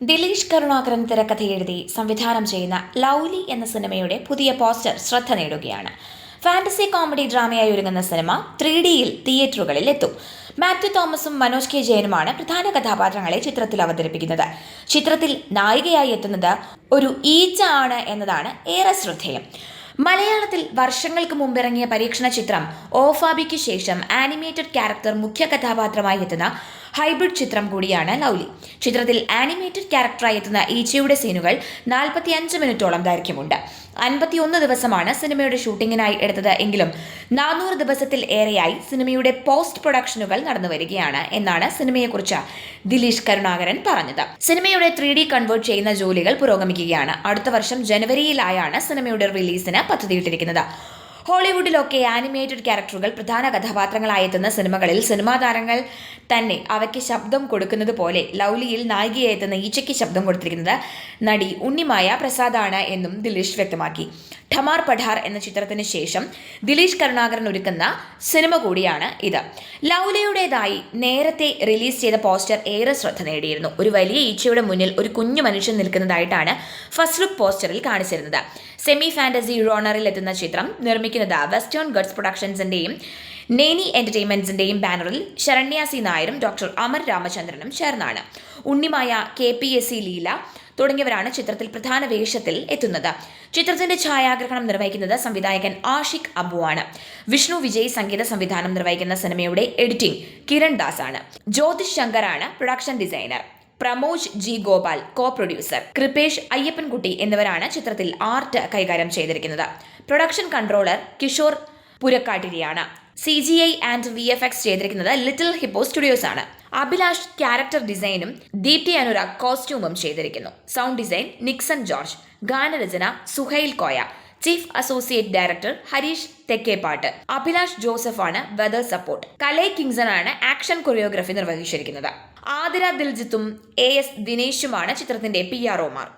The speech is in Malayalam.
ദിലീഷ് കരുണാകരൻ തിരക്കഥ എഴുതി സംവിധാനം ചെയ്യുന്ന ലൗലി എന്ന സിനിമയുടെ പുതിയ പോസ്റ്റർ ശ്രദ്ധ നേടുകയാണ്. ഫാന്റസി കോമഡി ഡ്രാമയായി ഒരുങ്ങുന്ന സിനിമ 3Dയിൽ തിയേറ്ററുകളിൽ എത്തും. മാത്യു തോമസും മനോജ് കെ ജയനുമാണ് പ്രധാന കഥാപാത്രങ്ങളെ ചിത്രത്തിൽ അവതരിപ്പിക്കുന്നത്. ചിത്രത്തിൽ നായികയായി എത്തുന്നത് ഒരു ഈച്ച ആണ് എന്നതാണ് ഏറെ ശ്രദ്ധേയം. മലയാളത്തിൽ വർഷങ്ങൾക്ക് മുമ്പിറങ്ങിയ പരീക്ഷണ ചിത്രം ഓഫാബിക്ക് ശേഷം ആനിമേറ്റഡ് ക്യാരക്ടർ മുഖ്യ കഥാപാത്രമായി എത്തുന്ന ഹൈബ്രിഡ് ചിത്രം കൂടിയാണ് ലൗലി. ചിത്രത്തിൽ ആനിമേറ്റഡ് ക്യാരക്ടറായി എത്തുന്ന ഈച്ചയുടെ സീനുകൾ 45 മിനിറ്റോളം ദൈർഘ്യമുണ്ട്. 51 ദിവസമാണ് സിനിമയുടെ ഷൂട്ടിങ്ങിനായി എടുത്തത് എങ്കിലും 400 ദിവസത്തിൽ ഏറെയായി സിനിമയുടെ പോസ്റ്റ് പ്രൊഡക്ഷനുകൾ നടന്നു വരികയാണ് എന്നാണ് സിനിമയെക്കുറിച്ച് ദിലീഷ് കരുണാകരൻ പറഞ്ഞത്. സിനിമയുടെ 3D കൺവേർട്ട് ചെയ്യുന്ന ജോലികൾ പുരോഗമിക്കുകയാണ്. അടുത്ത വർഷം ജനുവരിയിലായാണ് സിനിമയുടെ റിലീസിന് പദ്ധതിയിട്ടിരിക്കുന്നത്. ഹോളിവുഡിലൊക്കെ ആനിമേറ്റഡ് ക്യാരക്ടറുകൾ പ്രധാന കഥാപാത്രങ്ങളായെത്തുന്ന സിനിമകളിൽ സിനിമാ താരങ്ങൾ തന്നെ അവയ്ക്ക് ശബ്ദം കൊടുക്കുന്നത് പോലെ ലൗലിയിൽ നായികയായെത്തുന്ന ഈച്ചയ്ക്ക് ശബ്ദം കൊടുത്തിരിക്കുന്നത് നടി ഉണ്ണിമായ പ്രസാദാണ് എന്നും ദിലീഷ് വ്യക്തമാക്കി. ഠമാർ പഠാർ എന്ന ചിത്രത്തിന് ശേഷം ദിലീഷ് കരുണാകരൻ ഒരുക്കുന്ന സിനിമ കൂടിയാണ് ഇത്. ലൗലിയുടേതായി നേരത്തെ റിലീസ് ചെയ്ത പോസ്റ്റർ ഏറെ ശ്രദ്ധ നേടിയിരുന്നു. ഒരു വലിയ ഈച്ചയുടെ മുന്നിൽ ഒരു കുഞ്ഞു മനുഷ്യൻ നിൽക്കുന്നതായിട്ടാണ് ഫസ്റ്റ് ലുക്ക് പോസ്റ്ററിൽ കാണിച്ചിരുന്നത്. സെമി ഫാന്റസി ജോണറിൽ എത്തുന്ന ചിത്രം നിർമ്മിക്കുന്നത് വെസ്റ്റേൺ ഗഡ്സ് പ്രൊഡക്ഷൻസിന്റെയും നേനി എന്റർടൈൻമെന്റ്സിന്റെയും ബാനറിൽ ശരണ്യ സി നായരും ഡോക്ടർ അമർ രാമചന്ദ്രനും ചേർന്നാണ്. ഉണ്ണിമായ, KPSC ലീല തുടങ്ങിയവരാണ് ചിത്രത്തിൽ പ്രധാന വേഷത്തിൽ എത്തുന്നത്. ചിത്രത്തിന്റെ ഛായാഗ്രഹണം നിർവഹിക്കുന്നത് സംവിധായകൻ ആഷിഖ് അബുവാണ്. വിഷ്ണു വിജയ് സംഗീത സംവിധാനം നിർവഹിക്കുന്ന സിനിമയുടെ എഡിറ്റിംഗ് കിരൺ ദാസ് ആണ്. ജ്യോതിഷ് ശങ്കറാണ് production designer. Pramoj G. Gopal co producer. Kripesh Ayyappankutty എന്നിവരാണ് ചിത്രത്തിൽ ആർട്ട് കൈകാര്യം ചെയ്തിരിക്കുന്നത്. പ്രൊഡക്ഷൻ കൺട്രോളർ കിഷോർ പുരക്കാട്ടിരിയാണ്. CGI ആൻഡ് VFX ചെയ്തിരിക്കുന്നത് ലിറ്റിൽ ഹിപ്പോ സ്റ്റുഡിയോസ് ആണ്. അഭിലാഷ് ക്യാരക്ടർ ഡിസൈനും ദീപ്തി അനുരാഗ് കോസ്റ്റ്യൂമും ചെയ്തിരിക്കുന്നു. Sound design Nixon George. ഗാനരചന Suhail Koya. Chief associate director Harish Thekkepat. Abhilash ജോസഫാണ് വെതർ സപ്പോർട്ട്. കലൈ കിങ്സൺ ആണ് ആക്ഷൻ കൊറിയോഗ്രഫി നിർവഹിച്ചിരിക്കുന്നത്. ആതിര ദിൽജിത്തും AS ദിനേശുമാണ് ചിത്രത്തിന്റെ PROമാർ.